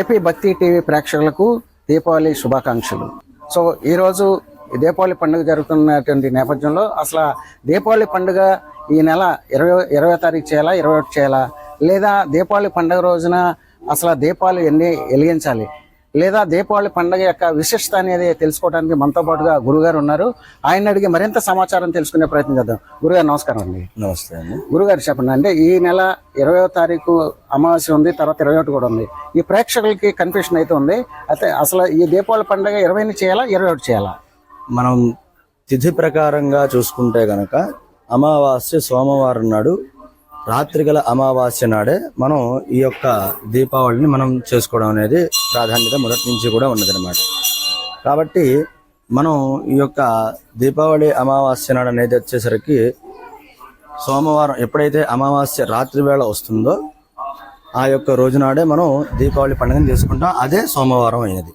AP భక్తి TV ప్రేక్షకులకు దీపావళి శుభాకాంక్షలు. సో ఈరోజు దీపావళి పండుగ జరుగుతున్నటువంటి నేపథ్యంలో అసలు దీపావళి పండుగ ఈ నెల 20వ తారీఖు చేయాలా, 21 చేయాలా, లేదా దీపావళి పండుగ రోజున అసలు దీపాలు ఎన్ని వెలిగించాలి, లేదా దీపావళి పండుగ యొక్క విశిష్టత అనేది తెలుసుకోవడానికి మనతో పాటుగా గురుగారు ఉన్నారు. ఆయన అడిగి మరింత సమాచారం తెలుసుకునే ప్రయత్నం చేద్దాం. గురుగారు నమస్కారం అండి. నమస్తే అండి. గురుగారు చెప్పండి, అంటే ఈ నెల 20వ తారీఖు అమావాస్య ఉంది, తర్వాత 21 కూడా ఉంది. ఈ ప్రేక్షకులకి కన్ఫ్యూషన్ అయితే ఉంది. అయితే అసలు ఈ దీపావళి పండుగ 20ని చేయాలా, 21 చేయాలా? మనం తిథి ప్రకారంగా చూసుకుంటే గనక అమావాస్య సోమవారం నాడు రాత్రి గల అమావాస్య నాడే మనం ఈ యొక్క దీపావళిని మనం చేసుకోవడం అనేది ప్రాధాన్యత మొదటి నుంచి కూడా ఉన్నదన్నమాట. కాబట్టి మనం ఈ యొక్క దీపావళి అమావాస్య నాడు అనేది వచ్చేసరికి సోమవారం ఎప్పుడైతే అమావాస్య రాత్రి వేళ వస్తుందో ఆ యొక్క రోజునాడే మనం దీపావళి పండుగను చేసుకుంటాం. అదే సోమవారం అయినది.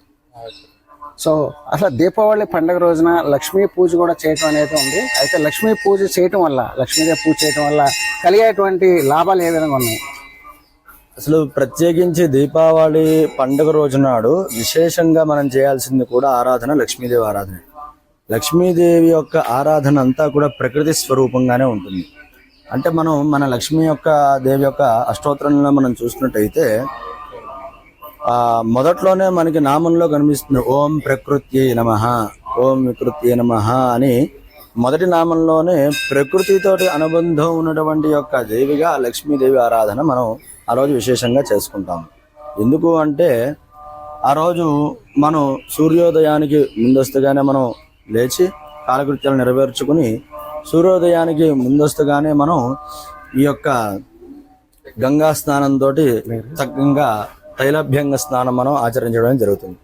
సో అసలు దీపావళి పండుగ రోజున లక్ష్మీ పూజ కూడా చేయటం అనేది ఉంది. అయితే లక్ష్మీ పూజ చేయటం వల్ల, లక్ష్మీదేవి పూజ చేయటం వల్ల కలిగేటువంటి లాభాలు ఏ విధంగా ఉన్నాయి? అసలు ప్రత్యేకించి దీపావళి పండుగ రోజు నాడు విశేషంగా మనం చేయాల్సింది కూడా ఆరాధన, లక్ష్మీదేవి ఆరాధన. లక్ష్మీదేవి యొక్క ఆరాధన అంతా కూడా ప్రకృతి స్వరూపంగానే ఉంటుంది. అంటే మనం మన లక్ష్మీ యొక్క దేవి యొక్క అష్టోత్తరంలో మనం చూసినట్టయితే మొదట్లోనే మనకి నామంలో కనిపిస్తుంది ఓం ప్రకృతి నమః, ఓం వికృతి నమః అని మొదటి నామంలోనే ప్రకృతితోటి అనుబంధం ఉన్నటువంటి యొక్క దేవిగా లక్ష్మీదేవి ఆరాధన మనం ఆ రోజు విశేషంగా చేసుకుంటాం. ఎందుకు అంటే ఆ రోజు మనం సూర్యోదయానికి ముందస్తుగానే మనం లేచి కాలకృత్యాలు నెరవేర్చుకుని సూర్యోదయానికి ముందస్తుగానే మనం ఈ యొక్క గంగా స్నానంతో చక్కగా తైలాభ్యంగ స్నానం మనం ఆచరించడం జరుగుతుంది.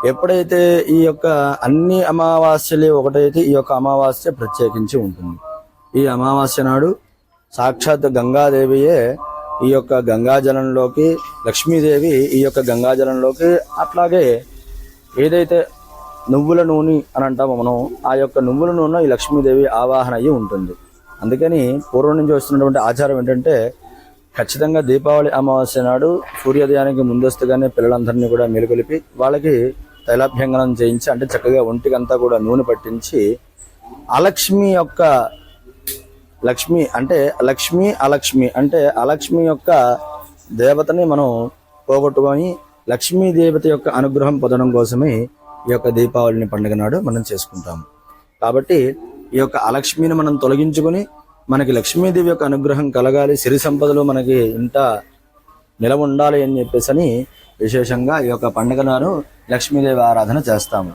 ఎప్పుడైతే ఈ యొక్క అన్ని అమావాస్యలు ఒకటైతే ఈ యొక్క అమావాస్య ప్రత్యేకించి ఉంటుంది. ఈ అమావాస్య నాడు సాక్షాత్ గంగాదేవియే ఈ యొక్క గంగాజలంలోకి, లక్ష్మీదేవి ఈ యొక్క గంగాజలంలోకి, అట్లాగే ఏదైతే నువ్వుల నూనె అని అంటామో మనం ఆ యొక్క నువ్వుల నూనె ఈ లక్ష్మీదేవి ఆవాహన అయ్యి ఉంటుంది. అందుకని పూర్వం నుంచి వస్తున్నటువంటి ఆచారం ఏంటంటే ఖచ్చితంగా దీపావళి అమావాస్య నాడు సూర్యోదయానికి ముందస్తుగానే పిల్లలందరినీ కూడా మేలుకొలిపి వాళ్ళకి తైలాభ్యంగనం చేయించి, అంటే చక్కగా ఒంటికంతా కూడా నూనె పట్టించి అలక్ష్మి యొక్క లక్ష్మి అంటే లక్ష్మి అలక్ష్మి అంటే అలక్ష్మి యొక్క దేవతని మనం పోగొట్టుకొని లక్ష్మీ దేవత యొక్క అనుగ్రహం పొందడం కోసమే ఈ యొక్క దీపావళిని పండుగ నాడు మనం చేసుకుంటాము. కాబట్టి ఈ యొక్క అలక్ష్మిని మనం తొలగించుకొని మనకి లక్ష్మీదేవి యొక్క అనుగ్రహం కలగాలి, సిరి సంపదలు మనకి ఇంట నిలవ ఉండాలి అని చెప్పేసి అని విశేషంగా ఈ యొక్క పండుగ నాడు లక్ష్మీదేవి ఆరాధన చేస్తాము.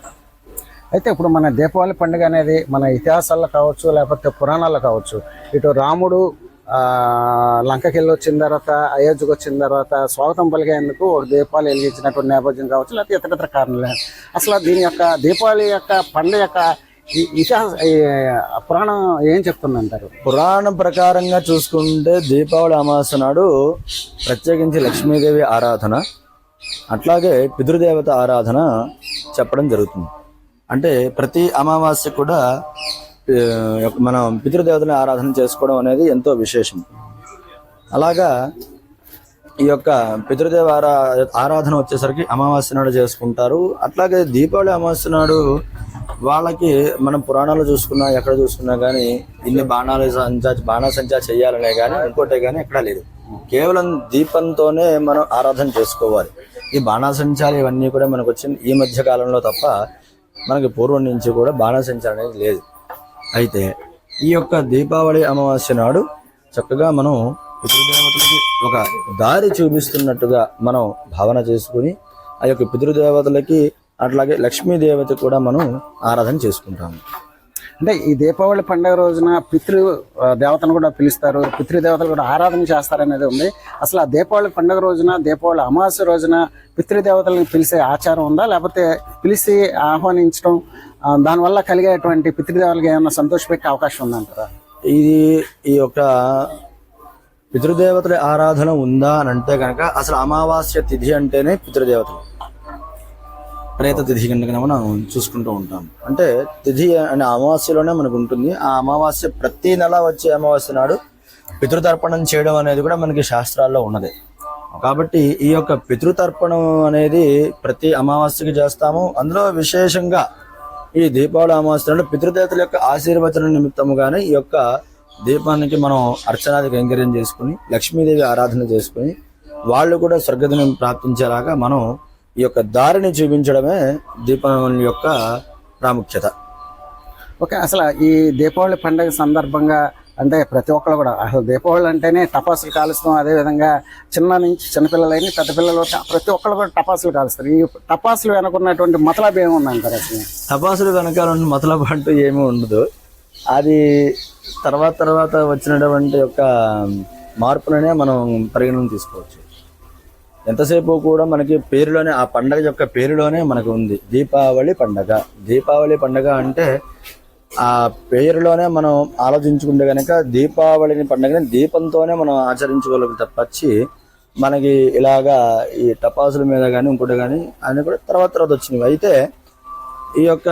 అయితే ఇప్పుడు మన దీపావళి పండుగ అనేది మన ఇతిహాసాల్లో కావచ్చు, లేకపోతే పురాణాల్లో కావచ్చు, ఇటు రాముడు లంకకి వెళ్ళి వచ్చిన తర్వాత, అయోధ్యకు వచ్చిన తర్వాత స్వాగతం పలికేందుకు ఒక దీపాలు వెలిగించినటువంటి నేపథ్యం కావచ్చు, లేకపోతే ఇతర కారణాలు. అసలు దీని యొక్క దీపావళి యొక్క పండుగ యొక్క ఇతిహాస పురాణం ఏం చెప్తుందంటారు? పురాణం ప్రకారంగా చూసుకుంటే దీపావళి అమావాస్య నాడు ప్రత్యేకించి లక్ష్మీదేవి ఆరాధన, అట్లాగే పితృదేవత ఆరాధన చెప్పడం జరుగుతుంది. అంటే ప్రతి అమావాస్య కూడా మనం పితృదేవతని ఆరాధన చేసుకోవడం అనేది ఎంతో విశేషం. అలాగా ఈ యొక్క పితృదేవ ఆరాధన వచ్చేసరికి అమావాస్య నాడు చేసుకుంటారు. అట్లాగే దీపావళి అమావాస్య నాడు వాళ్ళకి మనం పురాణాలు చూసుకున్నా, ఎక్కడ చూసుకున్నా కానీ ఇన్ని బాణాసంచా చేయాలనే కానీ ఇంకోటే కానీ ఎక్కడా లేదు. కేవలం దీపంతోనే మనం ఆరాధన చేసుకోవాలి. ఈ బాణాసంచాలు ఇవన్నీ కూడా మనకు వచ్చింది ఈ మధ్య కాలంలో తప్ప మనకి పూర్వం నుంచి కూడా బాణాసంచాలు అనేది లేదు. అయితే ఈ యొక్క దీపావళి అమావాస్య నాడు చక్కగా మనం పితృదేవతలకి ఒక దారి చూపిస్తున్నట్టుగా మనం భావన చేసుకుని ఆ యొక్క పితృదేవతలకి అట్లాగే లక్ష్మీదేవత కూడా మనం ఆరాధన చేసుకుంటాము. అంటే ఈ దీపావళి పండుగ రోజున పితృ దేవతను కూడా పిలుస్తారు, పితృదేవతలు కూడా ఆరాధన చేస్తారనేది ఉంది. అసలు ఆ దీపావళి పండుగ రోజున, దీపావళి అమావాస్య రోజున పితృదేవతలను పిలిచే ఆచారం ఉందా, లేకపోతే పిలిచి ఆహ్వానించడం దానివల్ల కలిగేటువంటి పితృదేవతలకు ఏమైనా సంతోషపెట్టే అవకాశం ఉందంటారా? ఇది ఈ యొక్క పితృదేవతల ఆరాధన ఉందా అని అంటే కనుక అసలు అమావాస్య తిథి అంటేనే పితృదేవతలు, ప్రేత తిథి కనుక మనం చూసుకుంటూ ఉంటాం. అంటే తిథి అనే అమావాస్యలోనే మనకు ఉంటుంది. ఆ అమావాస్య ప్రతి నెల వచ్చే అమావాస్య నాడు పితృతర్పణం చేయడం అనేది కూడా మనకి శాస్త్రాల్లో ఉన్నది. కాబట్టి ఈ యొక్క పితృతర్పణం అనేది ప్రతి అమావాస్యకి చేస్తాము. అందులో విశేషంగా ఈ దీపావళి అమావాస్య నాడు పితృదేవతల యొక్క ఆశీర్వచన నిమిత్తముగానే ఈ యొక్క దీపానికి మనం అర్చనాది కైంకర్యం చేసుకుని లక్ష్మీదేవి ఆరాధన చేసుకుని వాళ్ళు కూడా స్వర్గదినం ప్రాప్తించేలాగా మనం ఈ యొక్క దారిని చూపించడమే దీపావళి యొక్క ప్రాముఖ్యత. ఓకే, అసలు ఈ దీపావళి పండుగ సందర్భంగా అంటే ప్రతి ఒక్కరు కూడా అసలు దీపావళి అంటేనే టపాసులు కాలుస్తాం. అదేవిధంగా చిన్నపిల్లలైన పెద్ద పిల్లలు ప్రతి ఒక్కరు కూడా టపాసులు కాలుస్తారు. ఈ టపాసులు వెనుకున్నటువంటి మతలబ్ ఏమి ఉందంటారు? అసలు టపాసులు వెనకాల మతలబ్ అంటూ ఏమీ ఉండదు. అది తర్వాత వచ్చినటువంటి యొక్క మార్పులనే మనం పరిగణన తీసుకోవచ్చు. ఎంతసేపు కూడా మనకి పేరులోనే ఆ పండగ యొక్క పేరులోనే మనకు ఉంది దీపావళి పండగ. దీపావళి పండగ అంటే ఆ పేరులోనే మనం ఆలోచించుకుంటే కనుక దీపావళిని పండుగని దీపంతోనే మనం ఆచరించుకోగలం తప్పచ్చి మనకి ఇలాగా ఈ టపాసుల మీద కానీ ఇంకోటి కానీ ఆయన కూడా తర్వాత వచ్చినవి. అయితే ఈ యొక్క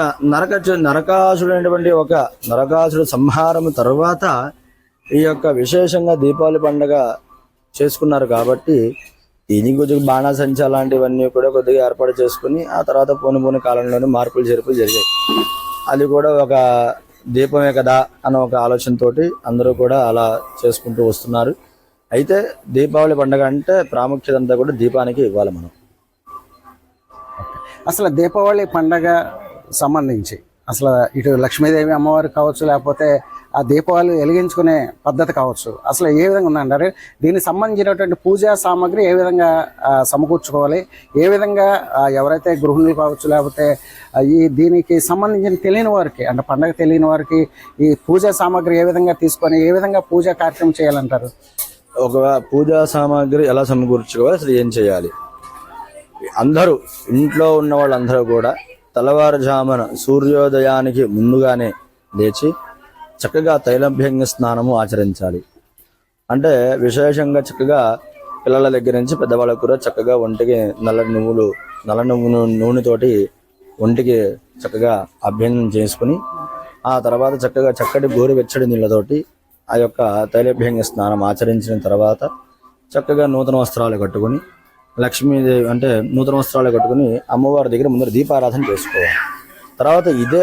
నరకాసుడు అనేటువంటి ఒక నరకాసుడు సంహారం తర్వాత ఈ యొక్క విశేషంగా దీపావళి పండుగ చేసుకున్నారు. కాబట్టి దీనికి కొద్దిగా బాణాసంచా లాంటివన్నీ కూడా కొద్దిగా ఏర్పాటు చేసుకుని ఆ తర్వాత పోని కాలంలోనే మార్పులు చేర్పులు జరిగాయి. అది కూడా ఒక దీపమే కదా అన్న ఒక ఆలోచనతోటి అందరూ కూడా అలా చేసుకుంటూ వస్తున్నారు. అయితే దీపావళి పండుగ అంటే ప్రాముఖ్యత అంతా కూడా దీపానికి ఇవ్వాలి మనం. అసలు దీపావళి పండగ సంబంధించి అసలు ఇటు లక్ష్మీదేవి అమ్మవారు కావచ్చు, లేకపోతే ఆ దీపావళి వెలిగించుకునే పద్ధతి కావచ్చు, అసలు ఏ విధంగా ఉందంటారు? దీనికి సంబంధించినటువంటి పూజా సామాగ్రి ఏ విధంగా సమకూర్చుకోవాలి, ఏ విధంగా ఎవరైతే గృహిణులు కావచ్చు, లేకపోతే దీనికి సంబంధించిన తెలియని వారికి అంటే పండగ తెలియని వారికి ఈ పూజా సామాగ్రి ఏ విధంగా తీసుకొని ఏ విధంగా పూజా కార్యక్రమం చేయాలంటారు? ఒక పూజా సామాగ్రి ఎలా సమకూర్చుకోవాలి, అసలు ఏం చేయాలి? అందరూ ఇంట్లో ఉన్న వాళ్ళందరూ కూడా తెల్లవారుజామున సూర్యోదయానికి ముందుగానే లేచి చక్కగా తైలభ్యంగ స్నానము ఆచరించాలి. అంటే విశేషంగా చక్కగా పిల్లల దగ్గర నుంచి పెద్దవాళ్ళకు కూడా చక్కగా ఒంటికి నల్ల నూనెతోటి ఒంటికి చక్కగా అభ్యంగం చేసుకుని ఆ తర్వాత చక్కగా చక్కటి గోరువెచ్చడి నీళ్ళతోటి ఆ యొక్క తైలభ్యంగ స్నానం ఆచరించిన తర్వాత చక్కగా నూతన వస్త్రాలు కట్టుకుని లక్ష్మీదేవి అంటే నూతన వస్త్రాలు కట్టుకుని అమ్మవారి దగ్గర ముందర దీపారాధన చేసుకోవాలి. తర్వాత ఇదే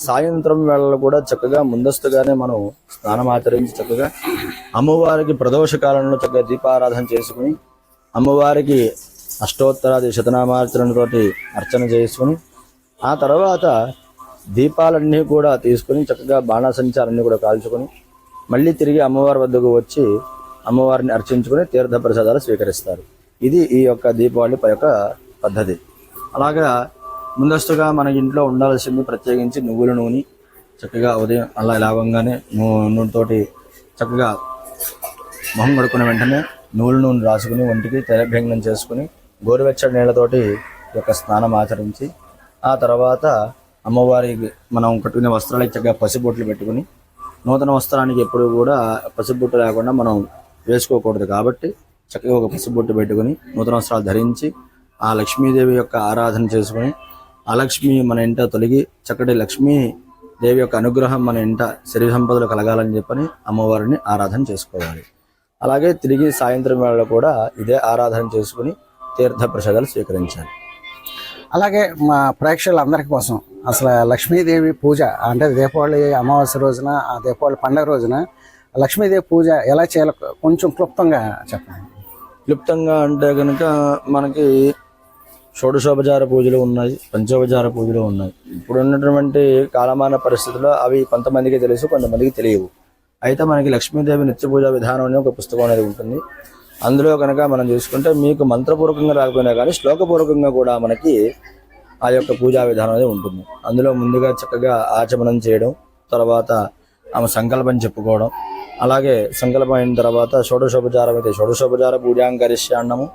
సాయంత్రం వేళలో కూడా చక్కగా ముందస్తుగానే మనం స్నానం ఆచరించి చక్కగా అమ్మవారికి ప్రదోష కాలంలో చక్కగా దీపారాధన చేసుకుని అమ్మవారికి అష్టోత్తరాది శతనామార్చనతోటి అర్చన చేసుకుని ఆ తర్వాత దీపాలన్నీ కూడా తీసుకుని చక్కగా బాణాసంచాలన్నీ కూడా కాల్చుకొని మళ్ళీ తిరిగి అమ్మవారి వద్దకు వచ్చి అమ్మవారిని అర్చించుకుని తీర్థ ప్రసాదాలు స్వీకరిస్తారు. ఇది ఈ యొక్క దీపావళి యొక్క పద్ధతి. అలాగా ముందస్తుగా మన ఇంట్లో ఉండాల్సింది ప్రత్యేకించి నువ్వుల నూనె చక్కగా ఉదయం అలా లేవగానే నూనెతోటి చక్కగా మొహం కడుక్కున్న వెంటనే నువ్వుల నూనె రాసుకుని ఒంటికి తైలభ్యంగనం చేసుకుని గోరువెచ్చడి నీళ్ళతోటి యొక్క స్నానం ఆచరించి ఆ తర్వాత అమ్మవారికి మనం కట్టుకునే వస్త్రాలకి చక్కగా పసుబొట్లు పెట్టుకుని నూతన వస్త్రానికి ఎప్పుడు కూడా పసుబొట్టు లేకుండా మనం వేసుకోకూడదు. కాబట్టి చక్కగా ఒక పసుబొట్టు పెట్టుకుని నూతన వస్త్రాలు ధరించి ఆ లక్ష్మీదేవి యొక్క ఆరాధన చేసుకుని ఆ లక్ష్మి మన ఇంట తొలగి చక్కటి లక్ష్మీదేవి యొక్క అనుగ్రహం మన ఇంట శరీర సంపదలు కలగాలని చెప్పని అమ్మవారిని ఆరాధన చేసుకోవాలి. అలాగే తిరిగి సాయంత్రం వేళలో కూడా ఇదే ఆరాధన చేసుకుని తీర్థ ప్రసాదాలు స్వీకరించాలి. అలాగే మా ప్రేక్షకులందరి కోసం అసలు లక్ష్మీదేవి పూజ అంటే దీపావళి అమావాస్య రోజున ఆ దీపావళి పండుగ రోజున లక్ష్మీదేవి పూజ ఎలా చేయాలో కొంచెం క్లుప్తంగా చెప్పండి. క్లుప్తంగా అంటే కనుక మనకి షోడశోపచార పూజలు ఉన్నాయి, పంచోపచార పూజలు ఉన్నాయి. ఇప్పుడు ఉన్నటువంటి కాలమాన పరిస్థితుల్లో అవి కొంతమందికి తెలుసు, కొంతమందికి తెలియవు. అయితే మనకి లక్ష్మీదేవి నిత్య పూజా విధానం అనే ఒక పుస్తకం అనేది ఉంటుంది. అందులో కనుక మనం చూసుకుంటే మీకు మంత్రపూర్వకంగా రాకపోయినా కానీ శ్లోకపూర్వకంగా కూడా మనకి ఆ యొక్క పూజా విధానం అనేది ఉంటుంది. అందులో ముందుగా చక్కగా ఆచమనం చేయడం, తర్వాత ఆమె సంకల్పం చెప్పుకోవడం, అలాగే సంకల్పం అయిన తర్వాత షోడశోపచారం అయితే షోడశోపచార పూజాంకరిష్యాన్నము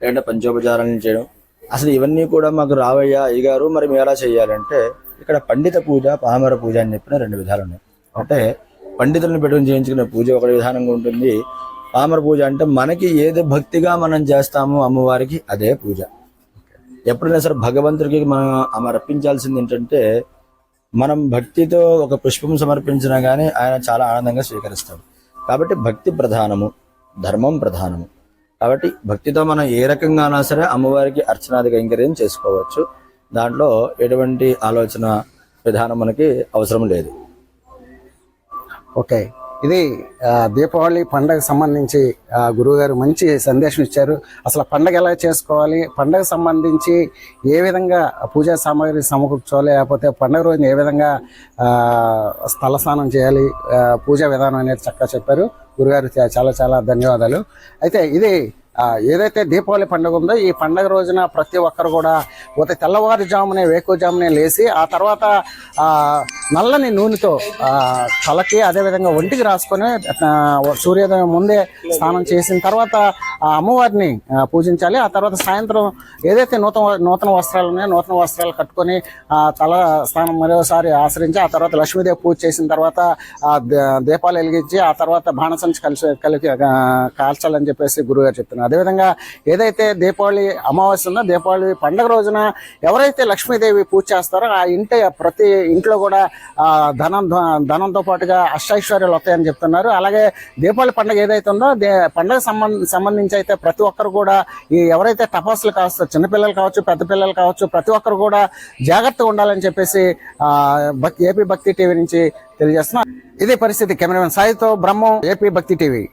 లేదంటే పంచోపచారాలను చేయడం. అసలు ఇవన్నీ కూడా మాకు రావయ్యా అయ్యగారు మరి మేము ఎలా చేయాలంటే ఇక్కడ పండిత పూజ పామర పూజ అని చెప్పిన రెండు విధాలు ఉన్నాయి. అంటే పండితులను పెట్టుకుని చేయించుకునే పూజ ఒక విధానంగా ఉంటుంది. పామర పూజ అంటే మనకి ఏది భక్తిగా మనం చేస్తామో అమ్మవారికి అదే పూజ. ఎప్పుడైనా సరే భగవంతుడికి మనం అర్పించాల్సింది ఏంటంటే మనం భక్తితో ఒక పుష్పం సమర్పించినా కానీ ఆయన చాలా ఆనందంగా స్వీకరిస్తాడు. కాబట్టి భక్తి ప్రధానము, ధర్మం ప్రధానము. కాబట్టి భక్తితో మనం ఏ రకంగానైనా సరే అమ్మవారికి అర్చనాది కైంకర్యం చేసుకోవచ్చు. దాంట్లో ఎటువంటి ఆలోచన విధానం మనకి అవసరం లేదు. ఓకే, ఇది దీపావళి పండగ సంబంధించి గురువుగారు మంచి సందేశం ఇచ్చారు. అసలు పండగ ఎలా చేసుకోవాలి, పండగ సంబంధించి ఏ విధంగా పూజా సామాగ్రి సమకూర్చోవాలి, లేకపోతే పండగ రోజున ఏ విధంగా స్థల స్నానం చేయాలి, పూజా విధానం అనేది చక్కగా చెప్పారు గురుగారు. చాలా చాలా ధన్యవాదాలు. అయితే ఇది ఏదైతే దీపావళి పండుగ ఉందో ఈ పండుగ రోజున ప్రతి ఒక్కరు కూడా తెల్లవారుజామునే వేకువజామునే లేచి ఆ తర్వాత నల్లని నూనెతో తలకి అదేవిధంగా ఒంటికి రాసుకొని సూర్యోదయం ముందే స్నానం చేసిన తర్వాత ఆ అమ్మవారిని పూజించాలి. ఆ తర్వాత సాయంత్రం ఏదైతే నూతన వస్త్రాలు ఉన్నాయో నూతన వస్త్రాలు కట్టుకొని తల స్నానం మరోసారి ఆచరించి ఆ తర్వాత లక్ష్మీదేవి పూజ చేసిన తర్వాత దీపాలు వెలిగించి ఆ తర్వాత బాణసంచి కలిపి కాల్చాలని చెప్పేసి గురువుగారు చెప్తున్నారు. అదేవిధంగా ఏదైతే దీపావళి అమావాస్య ఉందో దీపావళి పండుగ రోజున ఎవరైతే లక్ష్మీదేవి పూజ చేస్తారో ఆ ప్రతి ఇంట్లో కూడా ధనంతో పాటుగా అష్టైశ్వర్యాలు వస్తాయని చెప్తున్నారు. అలాగే దీపావళి పండుగ ఏదైతే ఉందో పండుగ సంబంధించి అయితే ప్రతి ఒక్కరు కూడా ఎవరైతే తపస్సులు కావచ్చు, చిన్నపిల్లలు కావచ్చు, పెద్ద పిల్లలు కావచ్చు, ప్రతి ఒక్కరు కూడా జాగ్రత్తగా ఉండాలని చెప్పేసి ఏపీ భక్తి టీవీ నుంచి తెలియజేస్తున్నారు. ఇదే పరిస్థితి. కెమెరామెన్ సాయితో బ్రహ్మం, ఏపీ భక్తి టీవీ.